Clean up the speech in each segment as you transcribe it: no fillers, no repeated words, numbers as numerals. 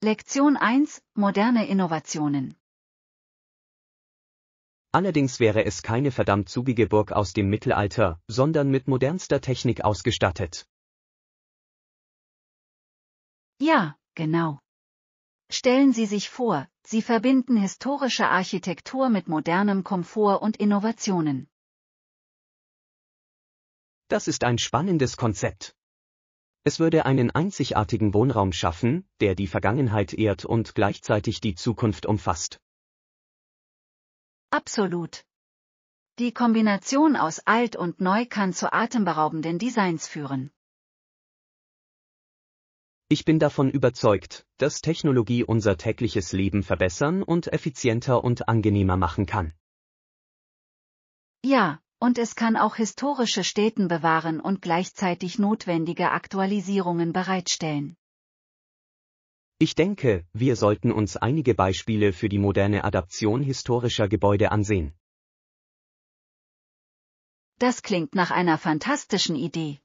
Lektion 1: Moderne Innovationen. Allerdings wäre es keine verdammt zugige Burg aus dem Mittelalter, sondern mit modernster Technik ausgestattet. Ja, genau. Stellen Sie sich vor, Sie verbinden historische Architektur mit modernem Komfort und Innovationen. Das ist ein spannendes Konzept. Es würde einen einzigartigen Wohnraum schaffen, der die Vergangenheit ehrt und gleichzeitig die Zukunft umfasst. Absolut. Die Kombination aus alt und neu kann zu atemberaubenden Designs führen. Ich bin davon überzeugt, dass Technologie unser tägliches Leben verbessern und effizienter und angenehmer machen kann. Ja, und es kann auch historische Stätten bewahren und gleichzeitig notwendige Aktualisierungen bereitstellen. Ich denke, wir sollten uns einige Beispiele für die moderne Adaption historischer Gebäude ansehen. Das klingt nach einer fantastischen Idee.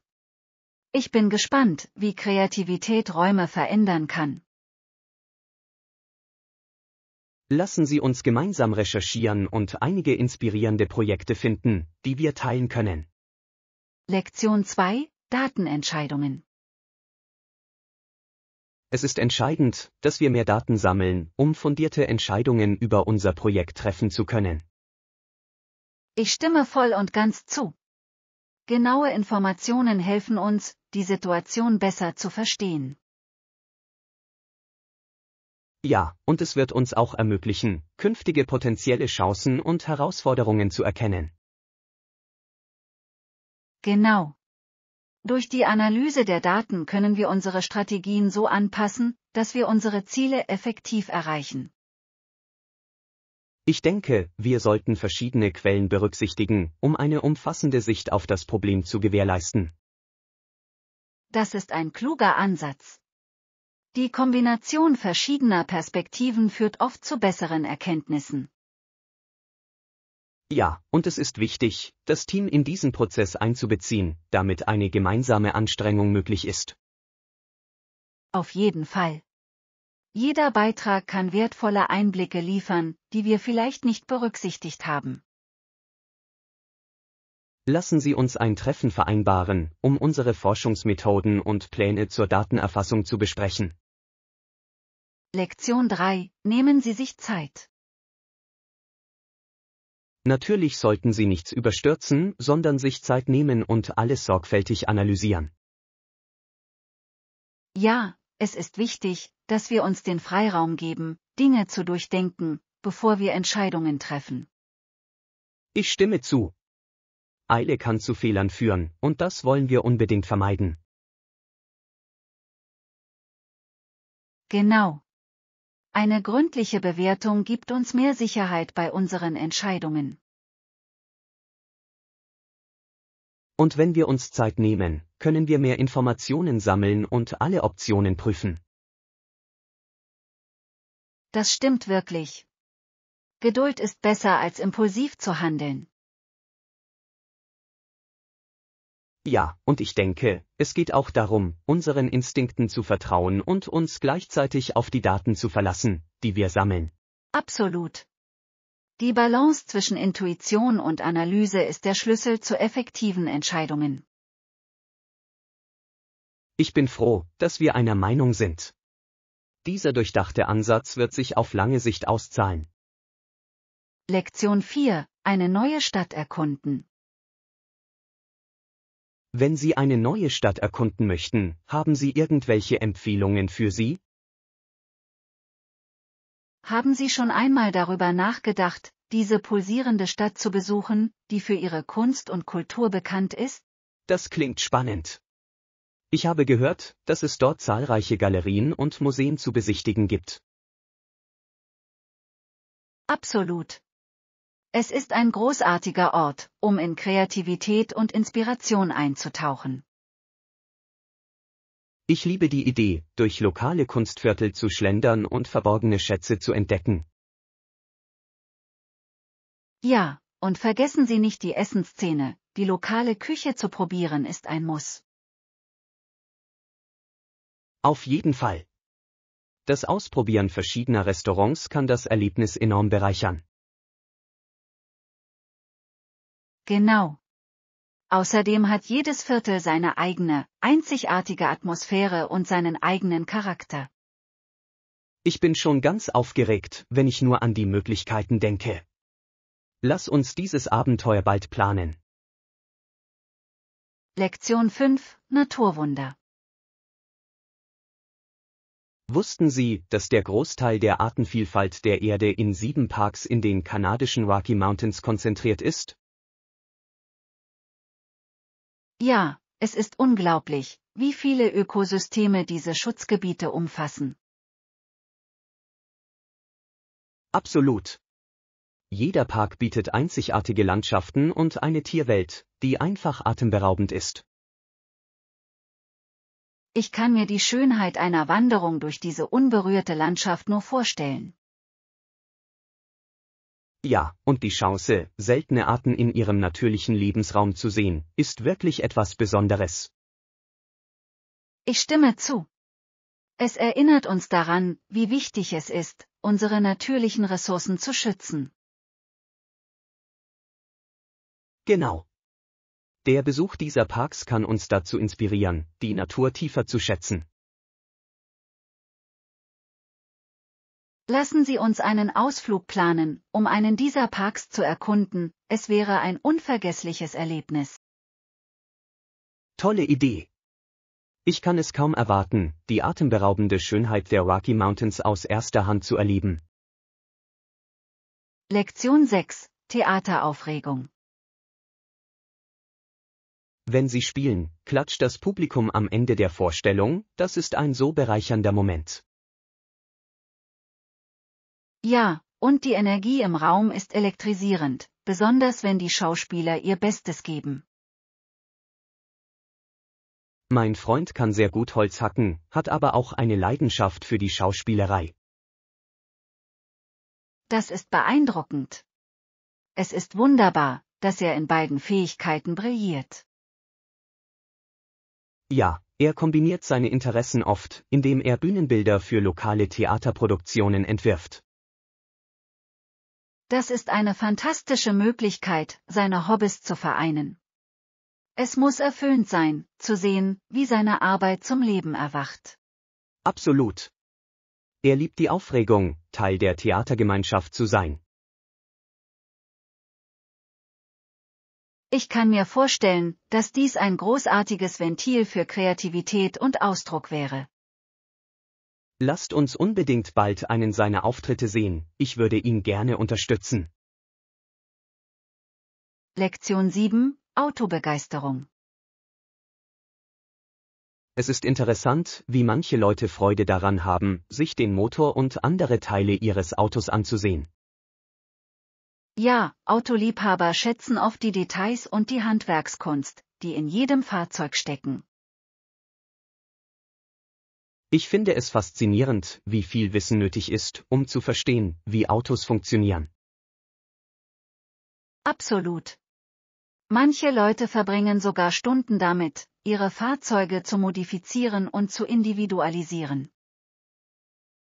Ich bin gespannt, wie Kreativität Räume verändern kann. Lassen Sie uns gemeinsam recherchieren und einige inspirierende Projekte finden, die wir teilen können. Lektion 2: Datenentscheidungen. Es ist entscheidend, dass wir mehr Daten sammeln, um fundierte Entscheidungen über unser Projekt treffen zu können. Ich stimme voll und ganz zu. Genaue Informationen helfen uns, die Situation besser zu verstehen. Ja, und es wird uns auch ermöglichen, künftige potenzielle Chancen und Herausforderungen zu erkennen. Genau. Durch die Analyse der Daten können wir unsere Strategien so anpassen, dass wir unsere Ziele effektiv erreichen. Ich denke, wir sollten verschiedene Quellen berücksichtigen, um eine umfassende Sicht auf das Problem zu gewährleisten. Das ist ein kluger Ansatz. Die Kombination verschiedener Perspektiven führt oft zu besseren Erkenntnissen. Ja, und es ist wichtig, das Team in diesen Prozess einzubeziehen, damit eine gemeinsame Anstrengung möglich ist. Auf jeden Fall. Jeder Beitrag kann wertvolle Einblicke liefern, die wir vielleicht nicht berücksichtigt haben. Lassen Sie uns ein Treffen vereinbaren, um unsere Forschungsmethoden und Pläne zur Datenerfassung zu besprechen. Lektion 3: Nehmen Sie sich Zeit. Natürlich sollten Sie nichts überstürzen, sondern sich Zeit nehmen und alles sorgfältig analysieren. Ja, es ist wichtig, dass wir uns den Freiraum geben, Dinge zu durchdenken, bevor wir Entscheidungen treffen. Ich stimme zu. Eile kann zu Fehlern führen, und das wollen wir unbedingt vermeiden. Genau. Eine gründliche Bewertung gibt uns mehr Sicherheit bei unseren Entscheidungen. Und wenn wir uns Zeit nehmen, können wir mehr Informationen sammeln und alle Optionen prüfen. Das stimmt wirklich. Geduld ist besser als impulsiv zu handeln. Ja, und ich denke, es geht auch darum, unseren Instinkten zu vertrauen und uns gleichzeitig auf die Daten zu verlassen, die wir sammeln. Absolut. Die Balance zwischen Intuition und Analyse ist der Schlüssel zu effektiven Entscheidungen. Ich bin froh, dass wir einer Meinung sind. Dieser durchdachte Ansatz wird sich auf lange Sicht auszahlen. Lektion 4: Eine neue Stadt erkunden. Wenn Sie eine neue Stadt erkunden möchten, haben Sie irgendwelche Empfehlungen für sie? Haben Sie schon einmal darüber nachgedacht, diese pulsierende Stadt zu besuchen, die für ihre Kunst und Kultur bekannt ist? Das klingt spannend. Ich habe gehört, dass es dort zahlreiche Galerien und Museen zu besichtigen gibt. Absolut. Es ist ein großartiger Ort, um in Kreativität und Inspiration einzutauchen. Ich liebe die Idee, durch lokale Kunstviertel zu schlendern und verborgene Schätze zu entdecken. Ja, und vergessen Sie nicht die Essensszene, die lokale Küche zu probieren ist ein Muss. Auf jeden Fall. Das Ausprobieren verschiedener Restaurants kann das Erlebnis enorm bereichern. Genau. Außerdem hat jedes Viertel seine eigene, einzigartige Atmosphäre und seinen eigenen Charakter. Ich bin schon ganz aufgeregt, wenn ich nur an die Möglichkeiten denke. Lass uns dieses Abenteuer bald planen. Lektion 5: Naturwunder. Wussten Sie, dass der Großteil der Artenvielfalt der Erde in 7 Parks in den kanadischen Rocky Mountains konzentriert ist? Ja, es ist unglaublich, wie viele Ökosysteme diese Schutzgebiete umfassen. Absolut. Jeder Park bietet einzigartige Landschaften und eine Tierwelt, die einfach atemberaubend ist. Ich kann mir die Schönheit einer Wanderung durch diese unberührte Landschaft nur vorstellen. Ja, und die Chance, seltene Arten in ihrem natürlichen Lebensraum zu sehen, ist wirklich etwas Besonderes. Ich stimme zu. Es erinnert uns daran, wie wichtig es ist, unsere natürlichen Ressourcen zu schützen. Genau. Der Besuch dieser Parks kann uns dazu inspirieren, die Natur tiefer zu schätzen. Lassen Sie uns einen Ausflug planen, um einen dieser Parks zu erkunden, es wäre ein unvergessliches Erlebnis. Tolle Idee. Ich kann es kaum erwarten, die atemberaubende Schönheit der Rocky Mountains aus erster Hand zu erleben. Lektion 6: Theateraufregung. Wenn Sie spielen, klatscht das Publikum am Ende der Vorstellung, das ist ein so bereichernder Moment. Ja, und die Energie im Raum ist elektrisierend, besonders wenn die Schauspieler ihr Bestes geben. Mein Freund kann sehr gut Holz hacken, hat aber auch eine Leidenschaft für die Schauspielerei. Das ist beeindruckend. Es ist wunderbar, dass er in beiden Fähigkeiten brilliert. Ja, er kombiniert seine Interessen oft, indem er Bühnenbilder für lokale Theaterproduktionen entwirft. Das ist eine fantastische Möglichkeit, seine Hobbys zu vereinen. Es muss erfüllend sein, zu sehen, wie seine Arbeit zum Leben erwacht. Absolut. Er liebt die Aufregung, Teil der Theatergemeinschaft zu sein. Ich kann mir vorstellen, dass dies ein großartiges Ventil für Kreativität und Ausdruck wäre. Lasst uns unbedingt bald einen seiner Auftritte sehen, ich würde ihn gerne unterstützen. Lektion 7: Autobegeisterung. Es ist interessant, wie manche Leute Freude daran haben, sich den Motor und andere Teile ihres Autos anzusehen. Ja, Autoliebhaber schätzen oft die Details und die Handwerkskunst, die in jedem Fahrzeug stecken. Ich finde es faszinierend, wie viel Wissen nötig ist, um zu verstehen, wie Autos funktionieren. Absolut. Manche Leute verbringen sogar Stunden damit, ihre Fahrzeuge zu modifizieren und zu individualisieren.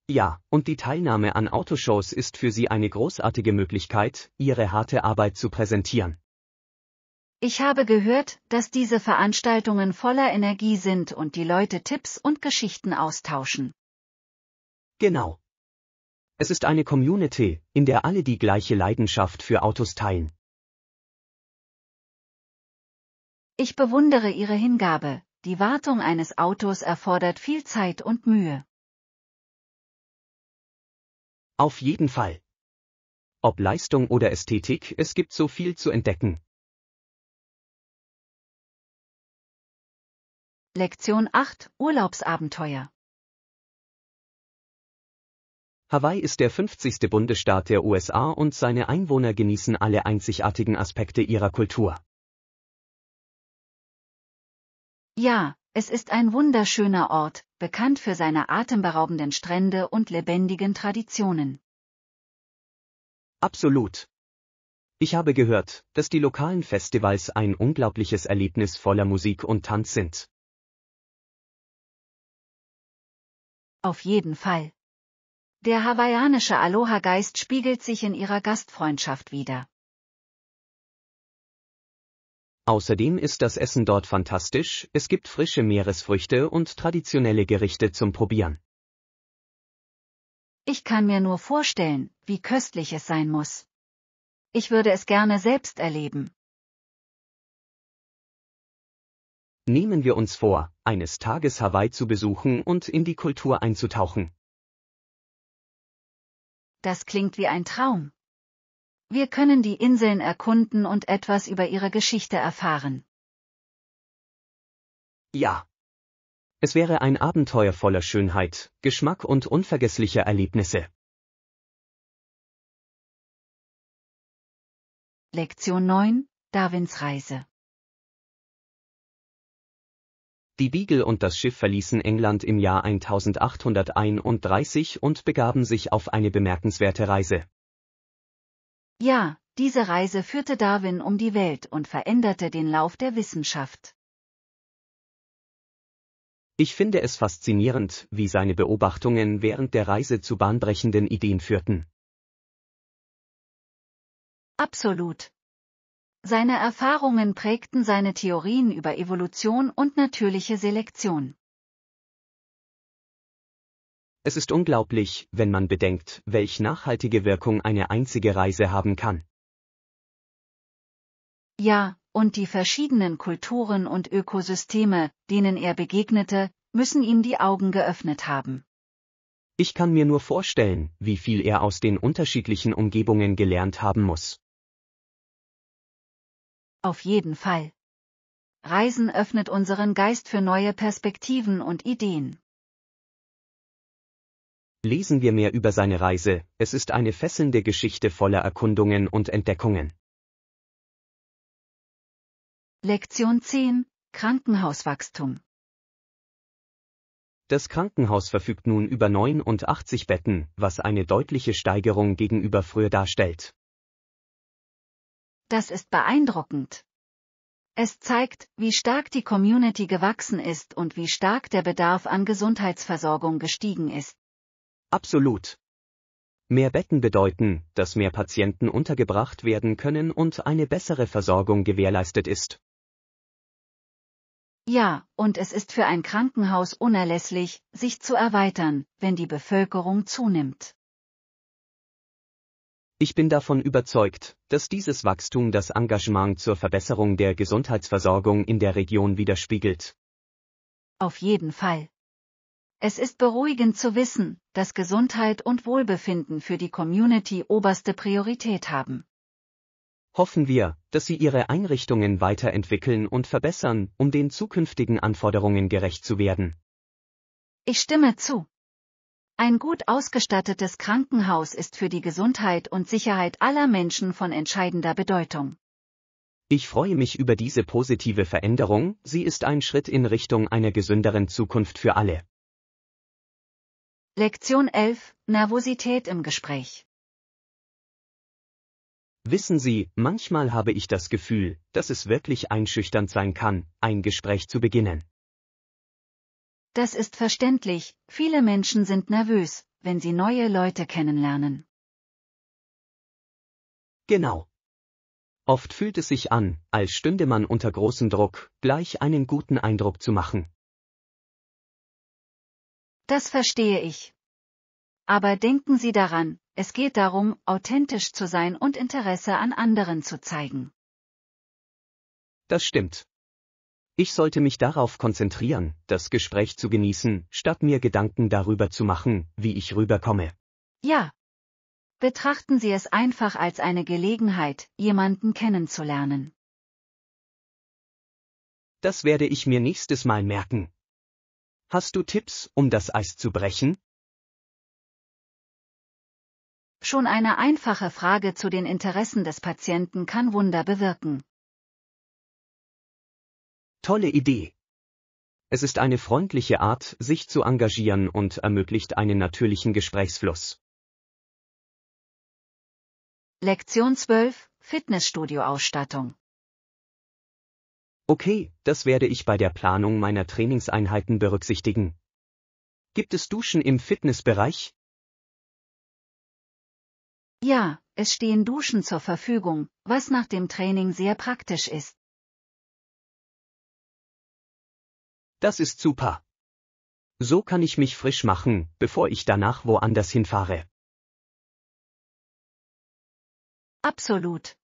Ja, und die Teilnahme an Autoshows ist für sie eine großartige Möglichkeit, ihre harte Arbeit zu präsentieren. Ich habe gehört, dass diese Veranstaltungen voller Energie sind und die Leute Tipps und Geschichten austauschen. Genau. Es ist eine Community, in der alle die gleiche Leidenschaft für Autos teilen. Ich bewundere Ihre Hingabe, die Wartung eines Autos erfordert viel Zeit und Mühe. Auf jeden Fall. Ob Leistung oder Ästhetik, es gibt so viel zu entdecken. Lektion 8: Urlaubsabenteuer. Hawaii ist der 50. Bundesstaat der USA und seine Einwohner genießen alle einzigartigen Aspekte ihrer Kultur. Ja, es ist ein wunderschöner Ort, bekannt für seine atemberaubenden Strände und lebendigen Traditionen. Absolut. Ich habe gehört, dass die lokalen Festivals ein unglaubliches Erlebnis voller Musik und Tanz sind. Auf jeden Fall. Der hawaiianische Aloha-Geist spiegelt sich in ihrer Gastfreundschaft wider. Außerdem ist das Essen dort fantastisch, es gibt frische Meeresfrüchte und traditionelle Gerichte zum Probieren. Ich kann mir nur vorstellen, wie köstlich es sein muss. Ich würde es gerne selbst erleben. Nehmen wir uns vor, eines Tages Hawaii zu besuchen und in die Kultur einzutauchen. Das klingt wie ein Traum. Wir können die Inseln erkunden und etwas über ihre Geschichte erfahren. Ja. Es wäre ein Abenteuer voller Schönheit, Geschmack und unvergesslicher Erlebnisse. Lektion 9: Darwins Reise. Die Beagle und das Schiff verließen England im Jahr 1831 und begaben sich auf eine bemerkenswerte Reise. Ja, diese Reise führte Darwin um die Welt und veränderte den Lauf der Wissenschaft. Ich finde es faszinierend, wie seine Beobachtungen während der Reise zu bahnbrechenden Ideen führten. Absolut. Seine Erfahrungen prägten seine Theorien über Evolution und natürliche Selektion. Es ist unglaublich, wenn man bedenkt, welch nachhaltige Wirkung eine einzige Reise haben kann. Ja, und die verschiedenen Kulturen und Ökosysteme, denen er begegnete, müssen ihm die Augen geöffnet haben. Ich kann mir nur vorstellen, wie viel er aus den unterschiedlichen Umgebungen gelernt haben muss. Auf jeden Fall. Reisen öffnet unseren Geist für neue Perspektiven und Ideen. Lesen wir mehr über seine Reise, es ist eine fesselnde Geschichte voller Erkundungen und Entdeckungen. Lektion 10: Krankenhauswachstum. Das Krankenhaus verfügt nun über 89 Betten, was eine deutliche Steigerung gegenüber früher darstellt. Das ist beeindruckend. Es zeigt, wie stark die Community gewachsen ist und wie stark der Bedarf an Gesundheitsversorgung gestiegen ist. Absolut. Mehr Betten bedeuten, dass mehr Patienten untergebracht werden können und eine bessere Versorgung gewährleistet ist. Ja, und es ist für ein Krankenhaus unerlässlich, sich zu erweitern, wenn die Bevölkerung zunimmt. Ich bin davon überzeugt, dass dieses Wachstum das Engagement zur Verbesserung der Gesundheitsversorgung in der Region widerspiegelt. Auf jeden Fall. Es ist beruhigend zu wissen, dass Gesundheit und Wohlbefinden für die Community oberste Priorität haben. Hoffen wir, dass Sie Ihre Einrichtungen weiterentwickeln und verbessern, um den zukünftigen Anforderungen gerecht zu werden. Ich stimme zu. Ein gut ausgestattetes Krankenhaus ist für die Gesundheit und Sicherheit aller Menschen von entscheidender Bedeutung. Ich freue mich über diese positive Veränderung, sie ist ein Schritt in Richtung einer gesünderen Zukunft für alle. Lektion 11: Nervosität im Gespräch. Wissen Sie, manchmal habe ich das Gefühl, dass es wirklich einschüchternd sein kann, ein Gespräch zu beginnen. Das ist verständlich, viele Menschen sind nervös, wenn sie neue Leute kennenlernen. Genau. Oft fühlt es sich an, als stünde man unter großem Druck, gleich einen guten Eindruck zu machen. Das verstehe ich. Aber denken Sie daran, es geht darum, authentisch zu sein und Interesse an anderen zu zeigen. Das stimmt. Ich sollte mich darauf konzentrieren, das Gespräch zu genießen, statt mir Gedanken darüber zu machen, wie ich rüberkomme. Ja. Betrachten Sie es einfach als eine Gelegenheit, jemanden kennenzulernen. Das werde ich mir nächstes Mal merken. Hast du Tipps, um das Eis zu brechen? Schon eine einfache Frage zu den Interessen des Patienten kann Wunder bewirken. Tolle Idee. Es ist eine freundliche Art, sich zu engagieren und ermöglicht einen natürlichen Gesprächsfluss. Lektion 12: Fitnessstudio-Ausstattung. Okay, das werde ich bei der Planung meiner Trainingseinheiten berücksichtigen. Gibt es Duschen im Fitnessbereich? Ja, es stehen Duschen zur Verfügung, was nach dem Training sehr praktisch ist. Das ist super. So kann ich mich frisch machen, bevor ich danach woanders hinfahre. Absolut.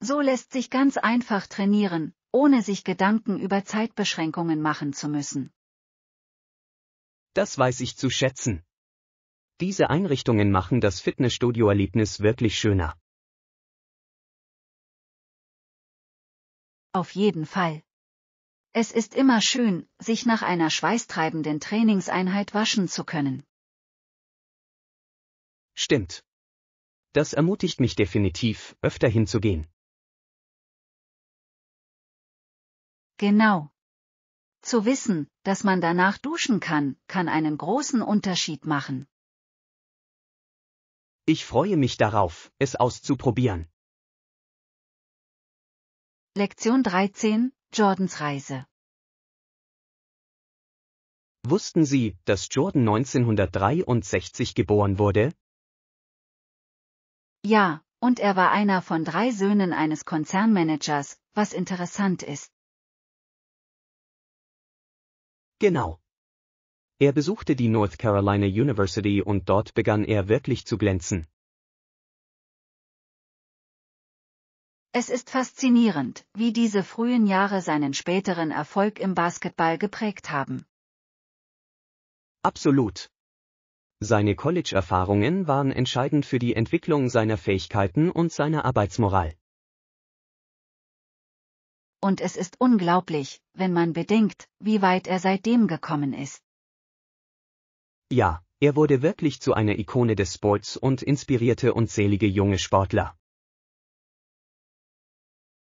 So lässt sich ganz einfach trainieren, ohne sich Gedanken über Zeitbeschränkungen machen zu müssen. Das weiß ich zu schätzen. Diese Einrichtungen machen das Fitnessstudio-Erlebnis wirklich schöner. Auf jeden Fall. Es ist immer schön, sich nach einer schweißtreibenden Trainingseinheit waschen zu können. Stimmt. Das ermutigt mich definitiv, öfter hinzugehen. Genau. Zu wissen, dass man danach duschen kann, kann einen großen Unterschied machen. Ich freue mich darauf, es auszuprobieren. Lektion 13, Jordans Reise. Wussten Sie, dass Jordan 1963 geboren wurde? Ja, und er war einer von 3 Söhnen eines Konzernmanagers, was interessant ist. Genau. Er besuchte die North Carolina University und dort begann er wirklich zu glänzen. Es ist faszinierend, wie diese frühen Jahre seinen späteren Erfolg im Basketball geprägt haben. Absolut. Seine College-Erfahrungen waren entscheidend für die Entwicklung seiner Fähigkeiten und seiner Arbeitsmoral. Und es ist unglaublich, wenn man bedenkt, wie weit er seitdem gekommen ist. Ja, er wurde wirklich zu einer Ikone des Sports und inspirierte unzählige junge Sportler.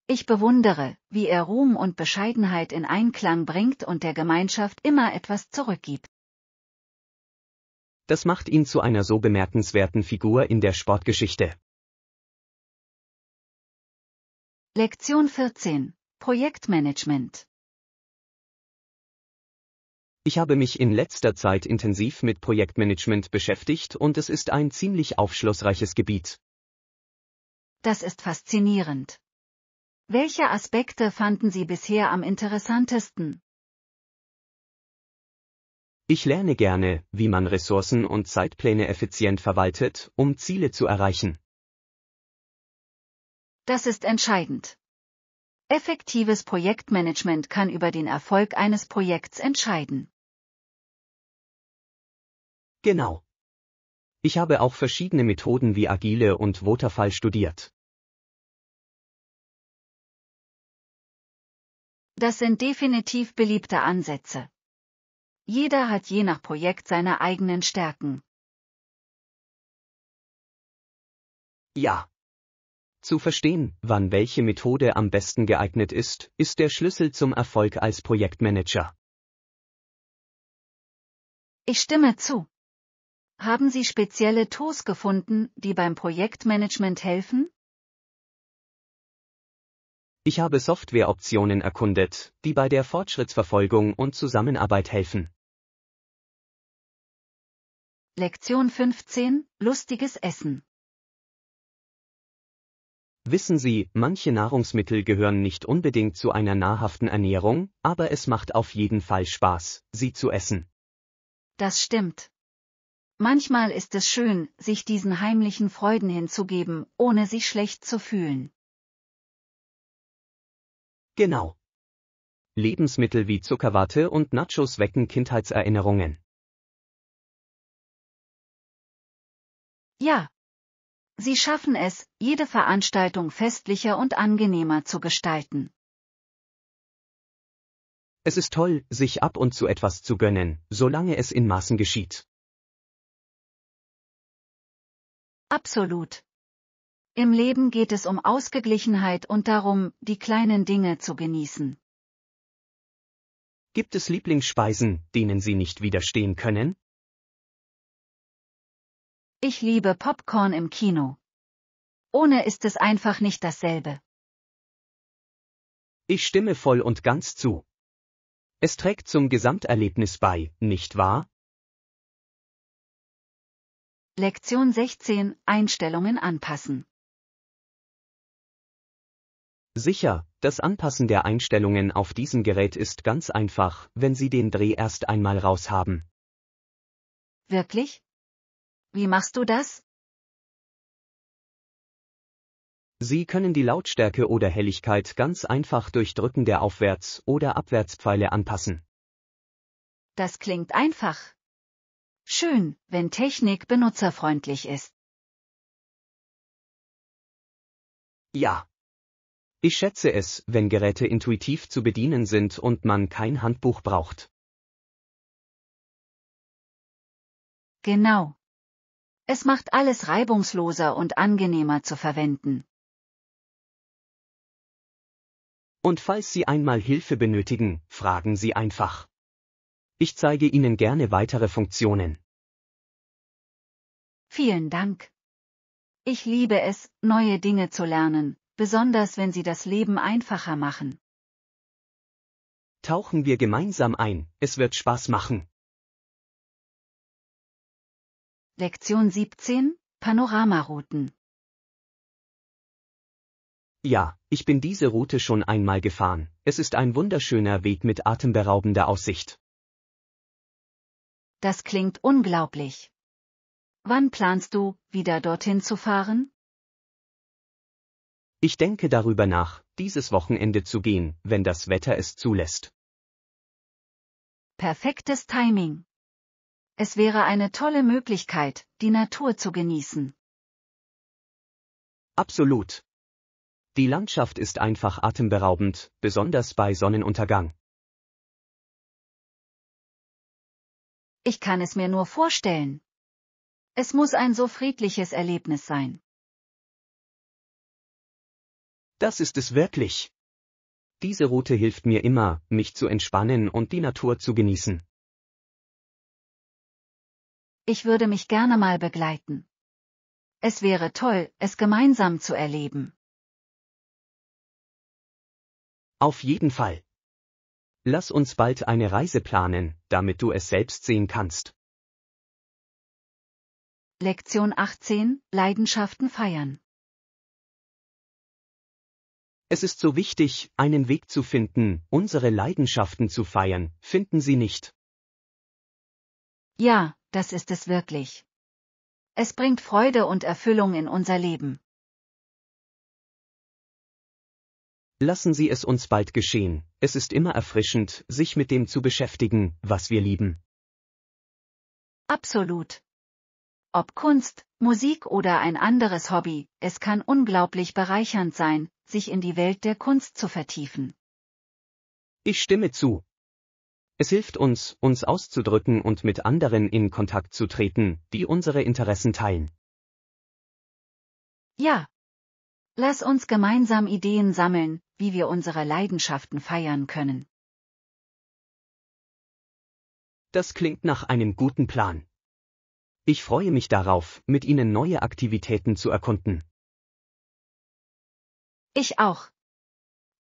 Ich bewundere, wie er Ruhm und Bescheidenheit in Einklang bringt und der Gemeinschaft immer etwas zurückgibt. Das macht ihn zu einer so bemerkenswerten Figur in der Sportgeschichte. Lektion 14. Projektmanagement. Ich habe mich in letzter Zeit intensiv mit Projektmanagement beschäftigt und es ist ein ziemlich aufschlussreiches Gebiet. Das ist faszinierend. Welche Aspekte fanden Sie bisher am interessantesten? Ich lerne gerne, wie man Ressourcen und Zeitpläne effizient verwaltet, um Ziele zu erreichen. Das ist entscheidend. Effektives Projektmanagement kann über den Erfolg eines Projekts entscheiden. Genau. Ich habe auch verschiedene Methoden wie Agile und Waterfall studiert. Das sind definitiv beliebte Ansätze. Jeder hat je nach Projekt seine eigenen Stärken. Ja. Zu verstehen, wann welche Methode am besten geeignet ist der Schlüssel zum Erfolg als Projektmanager. Ich stimme zu. Haben Sie spezielle Tools gefunden, die beim Projektmanagement helfen? Ich habe Softwareoptionen erkundet, die bei der Fortschrittsverfolgung und Zusammenarbeit helfen. Lektion 15. Lustiges Essen. Wissen Sie, manche Nahrungsmittel gehören nicht unbedingt zu einer nahrhaften Ernährung, aber es macht auf jeden Fall Spaß, sie zu essen. Das stimmt. Manchmal ist es schön, sich diesen heimlichen Freuden hinzugeben, ohne sich schlecht zu fühlen. Genau. Lebensmittel wie Zuckerwatte und Nachos wecken Kindheitserinnerungen. Ja. Sie schaffen es, jede Veranstaltung festlicher und angenehmer zu gestalten. Es ist toll, sich ab und zu etwas zu gönnen, solange es in Maßen geschieht. Absolut. Im Leben geht es um Ausgeglichenheit und darum, die kleinen Dinge zu genießen. Gibt es Lieblingsspeisen, denen Sie nicht widerstehen können? Ich liebe Popcorn im Kino. Ohne ist es einfach nicht dasselbe. Ich stimme voll und ganz zu. Es trägt zum Gesamterlebnis bei, nicht wahr? Lektion 16. Einstellungen anpassen. Sicher, das Anpassen der Einstellungen auf diesem Gerät ist ganz einfach, wenn Sie den Dreh erst einmal raus haben. Wirklich? Wie machst du das? Sie können die Lautstärke oder Helligkeit ganz einfach durch Drücken der Aufwärts- oder Abwärtspfeile anpassen. Das klingt einfach. Schön, wenn Technik benutzerfreundlich ist. Ja. Ich schätze es, wenn Geräte intuitiv zu bedienen sind und man kein Handbuch braucht. Genau. Es macht alles reibungsloser und angenehmer zu verwenden. Und falls Sie einmal Hilfe benötigen, fragen Sie einfach. Ich zeige Ihnen gerne weitere Funktionen. Vielen Dank. Ich liebe es, neue Dinge zu lernen, besonders wenn sie das Leben einfacher machen. Tauchen wir gemeinsam ein, es wird Spaß machen. Lektion 17. Panoramarouten. Ja, ich bin diese Route schon einmal gefahren. Es ist ein wunderschöner Weg mit atemberaubender Aussicht. Das klingt unglaublich. Wann planst du, wieder dorthin zu fahren? Ich denke darüber nach, dieses Wochenende zu gehen, wenn das Wetter es zulässt. Perfektes Timing. Es wäre eine tolle Möglichkeit, die Natur zu genießen. Absolut. Die Landschaft ist einfach atemberaubend, besonders bei Sonnenuntergang. Ich kann es mir nur vorstellen. Es muss ein so friedliches Erlebnis sein. Das ist es wirklich. Diese Route hilft mir immer, mich zu entspannen und die Natur zu genießen. Ich würde mich gerne mal begleiten. Es wäre toll, es gemeinsam zu erleben. Auf jeden Fall. Lass uns bald eine Reise planen, damit du es selbst sehen kannst. Lektion 18. Leidenschaften feiern. Es ist so wichtig, einen Weg zu finden, unsere Leidenschaften zu feiern, finden Sie nicht? Ja, das ist es wirklich. Es bringt Freude und Erfüllung in unser Leben. Lassen Sie es uns bald geschehen, es ist immer erfrischend, sich mit dem zu beschäftigen, was wir lieben. Absolut. Ob Kunst, Musik oder ein anderes Hobby, es kann unglaublich bereichernd sein, sich in die Welt der Kunst zu vertiefen. Ich stimme zu. Es hilft uns, uns auszudrücken und mit anderen in Kontakt zu treten, die unsere Interessen teilen. Ja. Lass uns gemeinsam Ideen sammeln, wie wir unsere Leidenschaften feiern können. Das klingt nach einem guten Plan. Ich freue mich darauf, mit Ihnen neue Aktivitäten zu erkunden. Ich auch.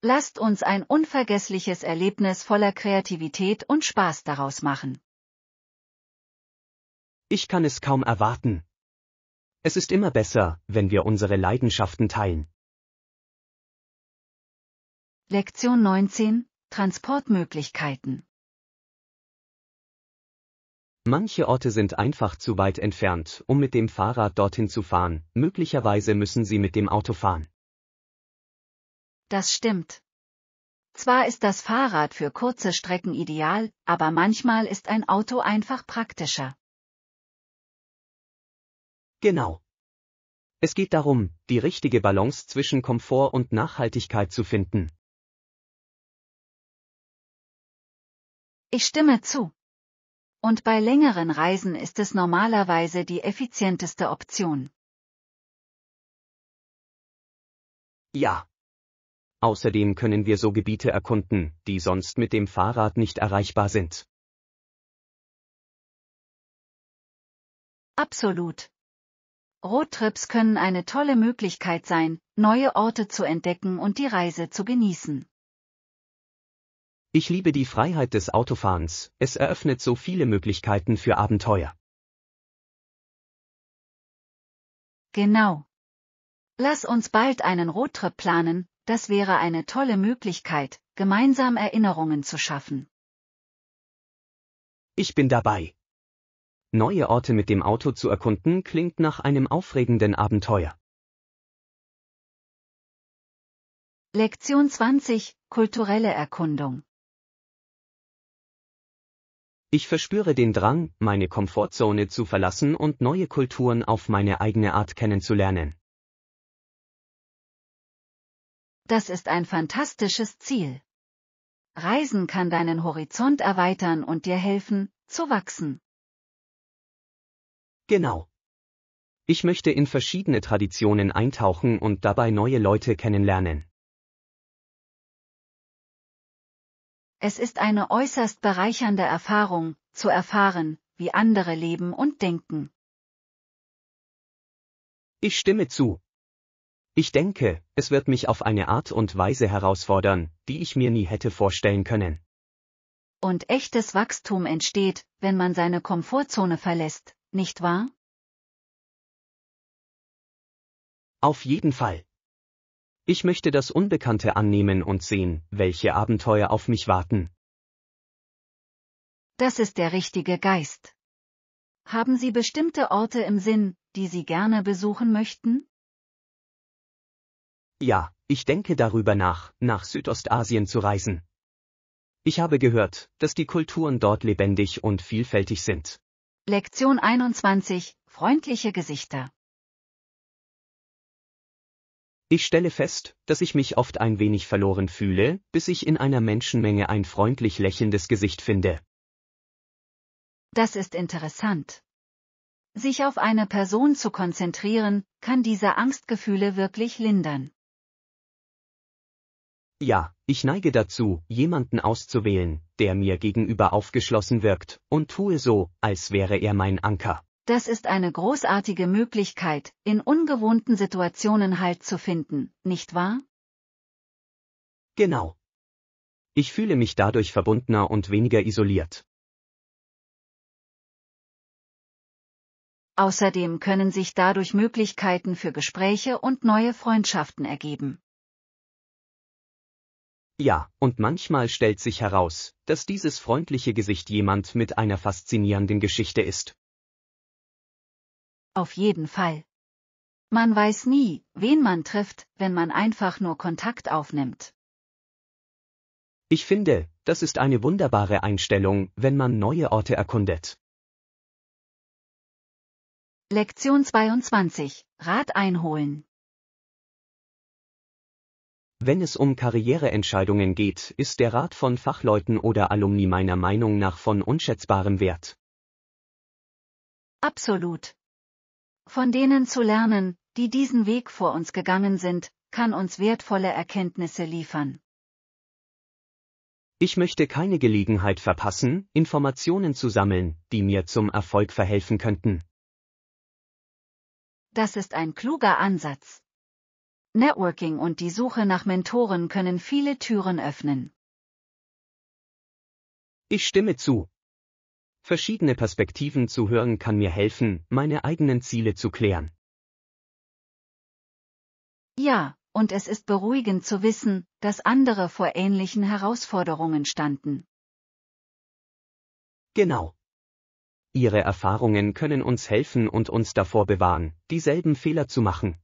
Lasst uns ein unvergessliches Erlebnis voller Kreativität und Spaß daraus machen. Ich kann es kaum erwarten. Es ist immer besser, wenn wir unsere Leidenschaften teilen. Lektion 19. Transportmöglichkeiten. Manche Orte sind einfach zu weit entfernt, um mit dem Fahrrad dorthin zu fahren, möglicherweise müssen Sie mit dem Auto fahren. Das stimmt. Zwar ist das Fahrrad für kurze Strecken ideal, aber manchmal ist ein Auto einfach praktischer. Genau. Es geht darum, die richtige Balance zwischen Komfort und Nachhaltigkeit zu finden. Ich stimme zu. Und bei längeren Reisen ist es normalerweise die effizienteste Option. Ja. Außerdem können wir so Gebiete erkunden, die sonst mit dem Fahrrad nicht erreichbar sind. Absolut. Roadtrips können eine tolle Möglichkeit sein, neue Orte zu entdecken und die Reise zu genießen. Ich liebe die Freiheit des Autofahrens, es eröffnet so viele Möglichkeiten für Abenteuer. Genau. Lass uns bald einen Roadtrip planen, das wäre eine tolle Möglichkeit, gemeinsam Erinnerungen zu schaffen. Ich bin dabei. Neue Orte mit dem Auto zu erkunden klingt nach einem aufregenden Abenteuer. Lektion 20: Kulturelle Erkundung. Ich verspüre den Drang, meine Komfortzone zu verlassen und neue Kulturen auf meine eigene Art kennenzulernen. Das ist ein fantastisches Ziel. Reisen kann deinen Horizont erweitern und dir helfen, zu wachsen. Genau. Ich möchte in verschiedene Traditionen eintauchen und dabei neue Leute kennenlernen. Es ist eine äußerst bereichernde Erfahrung, zu erfahren, wie andere leben und denken. Ich stimme zu. Ich denke, es wird mich auf eine Art und Weise herausfordern, die ich mir nie hätte vorstellen können. Und echtes Wachstum entsteht, wenn man seine Komfortzone verlässt, nicht wahr? Auf jeden Fall. Ich möchte das Unbekannte annehmen und sehen, welche Abenteuer auf mich warten. Das ist der richtige Geist. Haben Sie bestimmte Orte im Sinn, die Sie gerne besuchen möchten? Ja, ich denke darüber nach Südostasien zu reisen. Ich habe gehört, dass die Kulturen dort lebendig und vielfältig sind. Lektion 21: Freundliche Gesichter. Ich stelle fest, dass ich mich oft ein wenig verloren fühle, bis ich in einer Menschenmenge ein freundlich lächelndes Gesicht finde. Das ist interessant. Sich auf eine Person zu konzentrieren, kann diese Angstgefühle wirklich lindern. Ja, ich neige dazu, jemanden auszuwählen, der mir gegenüber aufgeschlossen wirkt, und tue so, als wäre er mein Anker. Das ist eine großartige Möglichkeit, in ungewohnten Situationen Halt zu finden, nicht wahr? Genau. Ich fühle mich dadurch verbundener und weniger isoliert. Außerdem können sich dadurch Möglichkeiten für Gespräche und neue Freundschaften ergeben. Ja, und manchmal stellt sich heraus, dass dieses freundliche Gesicht jemand mit einer faszinierenden Geschichte ist. Auf jeden Fall. Man weiß nie, wen man trifft, wenn man einfach nur Kontakt aufnimmt. Ich finde, das ist eine wunderbare Einstellung, wenn man neue Orte erkundet. Lektion 22: Rat einholen. Wenn es um Karriereentscheidungen geht, ist der Rat von Fachleuten oder Alumni meiner Meinung nach von unschätzbarem Wert. Absolut. Von denen zu lernen, die diesen Weg vor uns gegangen sind, kann uns wertvolle Erkenntnisse liefern. Ich möchte keine Gelegenheit verpassen, Informationen zu sammeln, die mir zum Erfolg verhelfen könnten. Das ist ein kluger Ansatz. Networking und die Suche nach Mentoren können viele Türen öffnen. Ich stimme zu. Verschiedene Perspektiven zu hören kann mir helfen, meine eigenen Ziele zu klären. Ja, und es ist beruhigend zu wissen, dass andere vor ähnlichen Herausforderungen standen. Genau. Ihre Erfahrungen können uns helfen und uns davor bewahren, dieselben Fehler zu machen.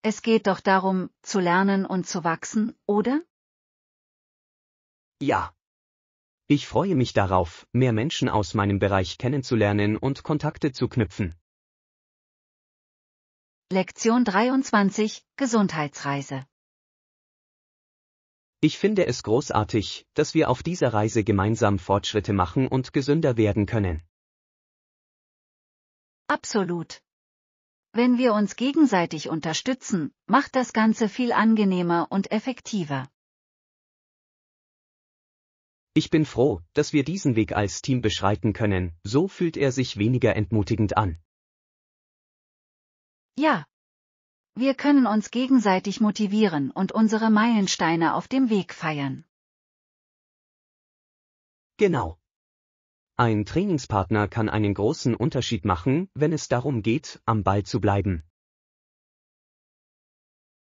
Es geht doch darum, zu lernen und zu wachsen, oder? Ja. Ich freue mich darauf, mehr Menschen aus meinem Bereich kennenzulernen und Kontakte zu knüpfen. Lektion 23: Gesundheitsreise. Ich finde es großartig, dass wir auf dieser Reise gemeinsam Fortschritte machen und gesünder werden können. Absolut. Wenn wir uns gegenseitig unterstützen, macht das Ganze viel angenehmer und effektiver. Ich bin froh, dass wir diesen Weg als Team beschreiten können, so fühlt er sich weniger entmutigend an. Ja. Wir können uns gegenseitig motivieren und unsere Meilensteine auf dem Weg feiern. Genau. Ein Trainingspartner kann einen großen Unterschied machen, wenn es darum geht, am Ball zu bleiben.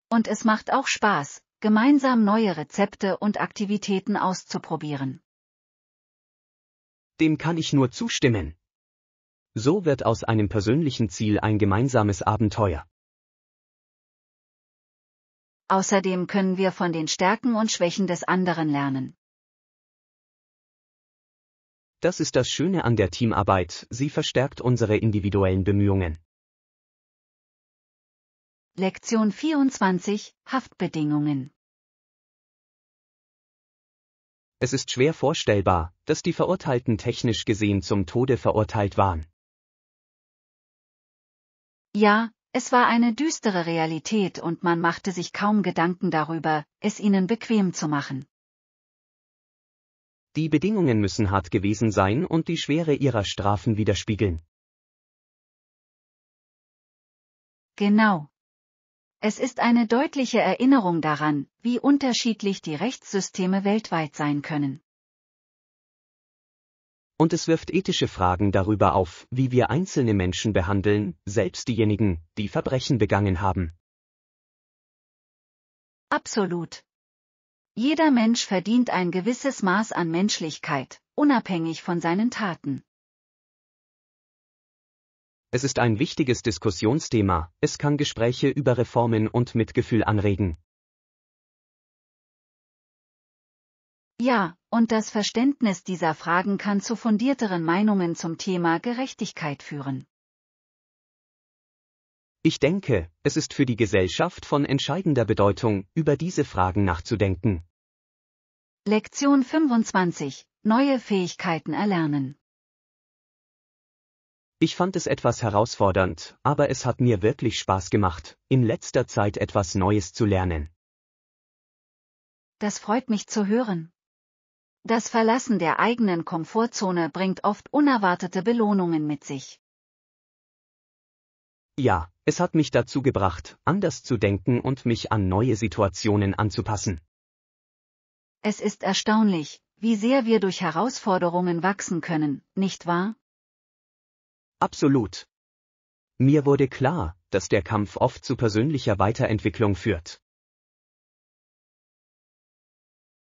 Und es macht auch Spaß, gemeinsam neue Rezepte und Aktivitäten auszuprobieren. Dem kann ich nur zustimmen. So wird aus einem persönlichen Ziel ein gemeinsames Abenteuer. Außerdem können wir von den Stärken und Schwächen des anderen lernen. Das ist das Schöne an der Teamarbeit, sie verstärkt unsere individuellen Bemühungen. Lektion 24: Haftbedingungen. Es ist schwer vorstellbar, dass die Verurteilten technisch gesehen zum Tode verurteilt waren. Ja, es war eine düstere Realität und man machte sich kaum Gedanken darüber, es ihnen bequem zu machen. Die Bedingungen müssen hart gewesen sein und die Schwere ihrer Strafen widerspiegeln. Genau. Es ist eine deutliche Erinnerung daran, wie unterschiedlich die Rechtssysteme weltweit sein können. Und es wirft ethische Fragen darüber auf, wie wir einzelne Menschen behandeln, selbst diejenigen, die Verbrechen begangen haben. Absolut. Jeder Mensch verdient ein gewisses Maß an Menschlichkeit, unabhängig von seinen Taten. Es ist ein wichtiges Diskussionsthema, es kann Gespräche über Reformen und Mitgefühl anregen. Ja, und das Verständnis dieser Fragen kann zu fundierteren Meinungen zum Thema Gerechtigkeit führen. Ich denke, es ist für die Gesellschaft von entscheidender Bedeutung, über diese Fragen nachzudenken. Lektion 25: Neue Fähigkeiten erlernen. Ich fand es etwas herausfordernd, aber es hat mir wirklich Spaß gemacht, in letzter Zeit etwas Neues zu lernen. Das freut mich zu hören. Das Verlassen der eigenen Komfortzone bringt oft unerwartete Belohnungen mit sich. Ja, es hat mich dazu gebracht, anders zu denken und mich an neue Situationen anzupassen. Es ist erstaunlich, wie sehr wir durch Herausforderungen wachsen können, nicht wahr? Absolut. Mir wurde klar, dass der Kampf oft zu persönlicher Weiterentwicklung führt.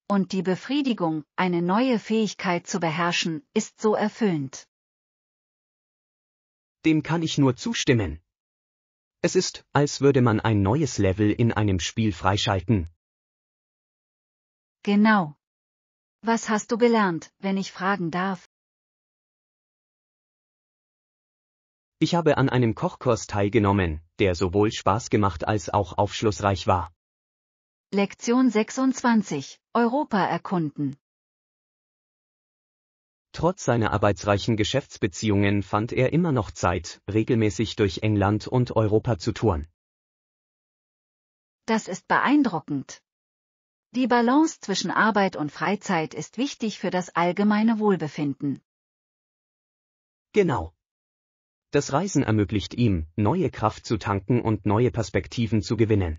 Und die Befriedigung, eine neue Fähigkeit zu beherrschen, ist so erfüllend. Dem kann ich nur zustimmen. Es ist, als würde man ein neues Level in einem Spiel freischalten. Genau. Was hast du gelernt, wenn ich fragen darf? Ich habe an einem Kochkurs teilgenommen, der sowohl Spaß gemacht als auch aufschlussreich war. Lektion 26: Europa erkunden. Trotz seiner arbeitsreichen Geschäftsbeziehungen fand er immer noch Zeit, regelmäßig durch England und Europa zu touren. Das ist beeindruckend. Die Balance zwischen Arbeit und Freizeit ist wichtig für das allgemeine Wohlbefinden. Genau. Das Reisen ermöglicht ihm, neue Kraft zu tanken und neue Perspektiven zu gewinnen.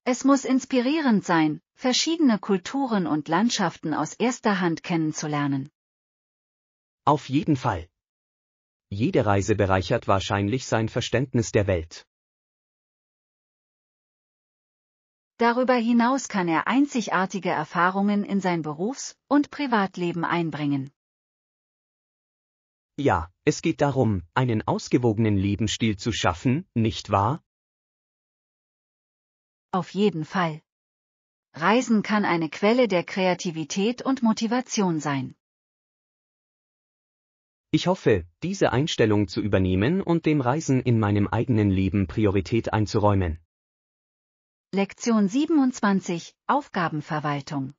Es muss inspirierend sein, verschiedene Kulturen und Landschaften aus erster Hand kennenzulernen. Auf jeden Fall. Jede Reise bereichert wahrscheinlich sein Verständnis der Welt. Darüber hinaus kann er einzigartige Erfahrungen in sein Berufs- und Privatleben einbringen. Ja, es geht darum, einen ausgewogenen Lebensstil zu schaffen, nicht wahr? Auf jeden Fall. Reisen kann eine Quelle der Kreativität und Motivation sein. Ich hoffe, diese Einstellung zu übernehmen und dem Reisen in meinem eigenen Leben Priorität einzuräumen. Lektion 27: Aufgabenverwaltung.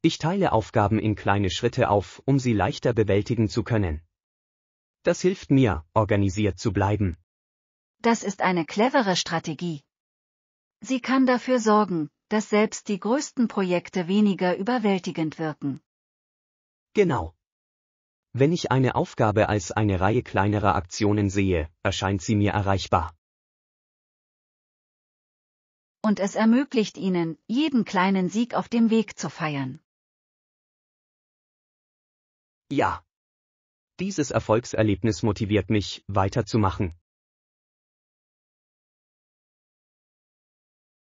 Ich teile Aufgaben in kleine Schritte auf, um sie leichter bewältigen zu können. Das hilft mir, organisiert zu bleiben. Das ist eine clevere Strategie. Sie kann dafür sorgen, dass selbst die größten Projekte weniger überwältigend wirken. Genau. Wenn ich eine Aufgabe als eine Reihe kleinerer Aktionen sehe, erscheint sie mir erreichbar. Und es ermöglicht Ihnen, jeden kleinen Sieg auf dem Weg zu feiern. Ja. Dieses Erfolgserlebnis motiviert mich, weiterzumachen.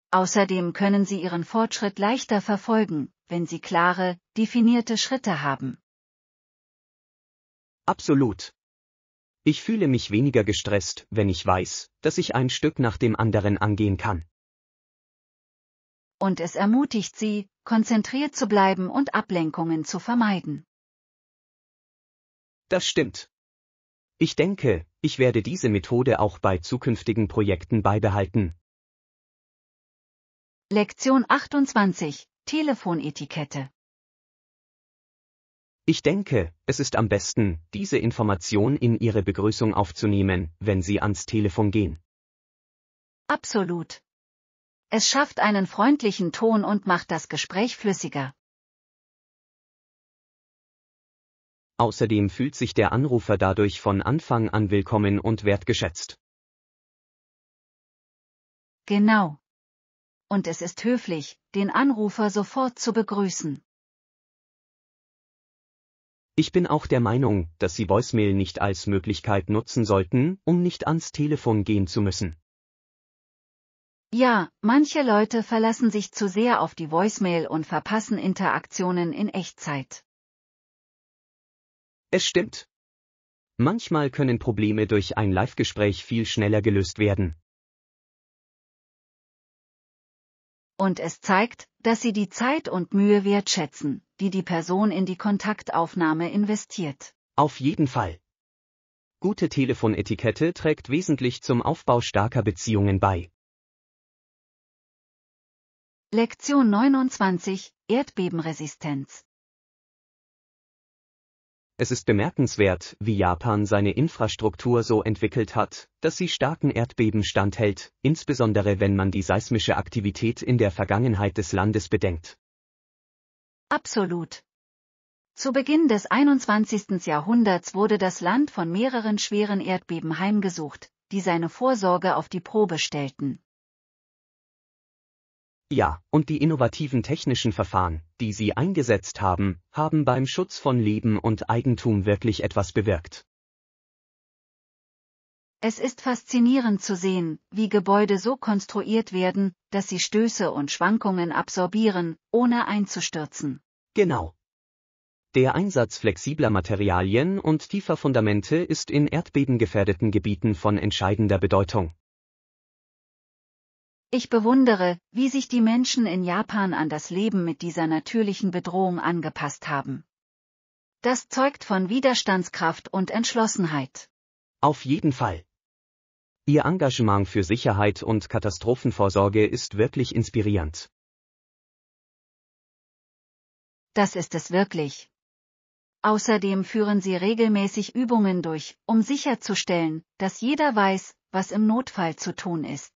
Außerdem können Sie Ihren Fortschritt leichter verfolgen, wenn Sie klare, definierte Schritte haben. Absolut. Ich fühle mich weniger gestresst, wenn ich weiß, dass ich ein Stück nach dem anderen angehen kann. Und es ermutigt Sie, konzentriert zu bleiben und Ablenkungen zu vermeiden. Das stimmt. Ich denke, ich werde diese Methode auch bei zukünftigen Projekten beibehalten. Lektion 28: Telefonetikette. Ich denke, es ist am besten, diese Information in Ihre Begrüßung aufzunehmen, wenn Sie ans Telefon gehen. Absolut. Es schafft einen freundlichen Ton und macht das Gespräch flüssiger. Außerdem fühlt sich der Anrufer dadurch von Anfang an willkommen und wertgeschätzt. Genau. Und es ist höflich, den Anrufer sofort zu begrüßen. Ich bin auch der Meinung, dass Sie Voicemail nicht als Möglichkeit nutzen sollten, um nicht ans Telefon gehen zu müssen. Ja, manche Leute verlassen sich zu sehr auf die Voicemail und verpassen Interaktionen in Echtzeit. Es stimmt. Manchmal können Probleme durch ein Live-Gespräch viel schneller gelöst werden. Und es zeigt, dass Sie die Zeit und Mühe wertschätzen, die die Person in die Kontaktaufnahme investiert. Auf jeden Fall. Gute Telefonetikette trägt wesentlich zum Aufbau starker Beziehungen bei. Lektion 29: Erdbebenresistenz. Es ist bemerkenswert, wie Japan seine Infrastruktur so entwickelt hat, dass sie starken Erdbeben standhält, insbesondere wenn man die seismische Aktivität in der Vergangenheit des Landes bedenkt. Absolut. Zu Beginn des 21. Jahrhunderts wurde das Land von mehreren schweren Erdbeben heimgesucht, die seine Vorsorge auf die Probe stellten. Ja, und die innovativen technischen Verfahren, die sie eingesetzt haben, haben beim Schutz von Leben und Eigentum wirklich etwas bewirkt. Es ist faszinierend zu sehen, wie Gebäude so konstruiert werden, dass sie Stöße und Schwankungen absorbieren, ohne einzustürzen. Genau. Der Einsatz flexibler Materialien und tiefer Fundamente ist in erdbebengefährdeten Gebieten von entscheidender Bedeutung. Ich bewundere, wie sich die Menschen in Japan an das Leben mit dieser natürlichen Bedrohung angepasst haben. Das zeugt von Widerstandskraft und Entschlossenheit. Auf jeden Fall. Ihr Engagement für Sicherheit und Katastrophenvorsorge ist wirklich inspirierend. Das ist es wirklich. Außerdem führen sie regelmäßig Übungen durch, um sicherzustellen, dass jeder weiß, was im Notfall zu tun ist.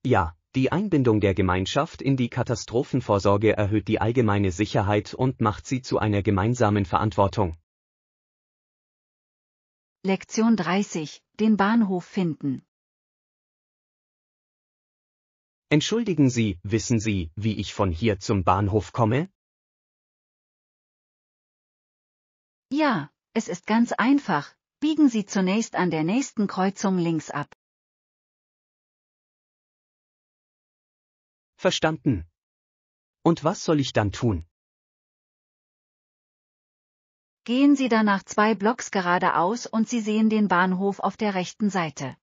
Ja, die Einbindung der Gemeinschaft in die Katastrophenvorsorge erhöht die allgemeine Sicherheit und macht sie zu einer gemeinsamen Verantwortung. Lektion 30: Den Bahnhof finden. Entschuldigen Sie, wissen Sie, wie ich von hier zum Bahnhof komme? Ja, es ist ganz einfach. Biegen Sie zunächst an der nächsten Kreuzung links ab. Verstanden. Und was soll ich dann tun? Gehen Sie danach 2 Blocks geradeaus und Sie sehen den Bahnhof auf der rechten Seite.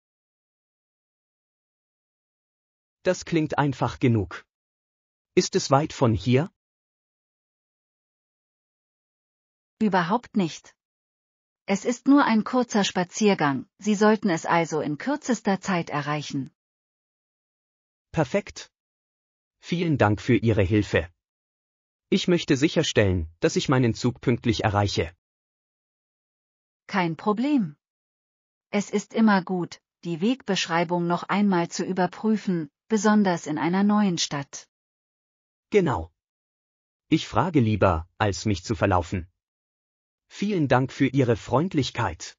Das klingt einfach genug. Ist es weit von hier? Überhaupt nicht. Es ist nur ein kurzer Spaziergang, Sie sollten es also in kürzester Zeit erreichen. Perfekt. Vielen Dank für Ihre Hilfe. Ich möchte sicherstellen, dass ich meinen Zug pünktlich erreiche. Kein Problem. Es ist immer gut, die Wegbeschreibung noch einmal zu überprüfen, besonders in einer neuen Stadt. Genau. Ich frage lieber, als mich zu verlaufen. Vielen Dank für Ihre Freundlichkeit.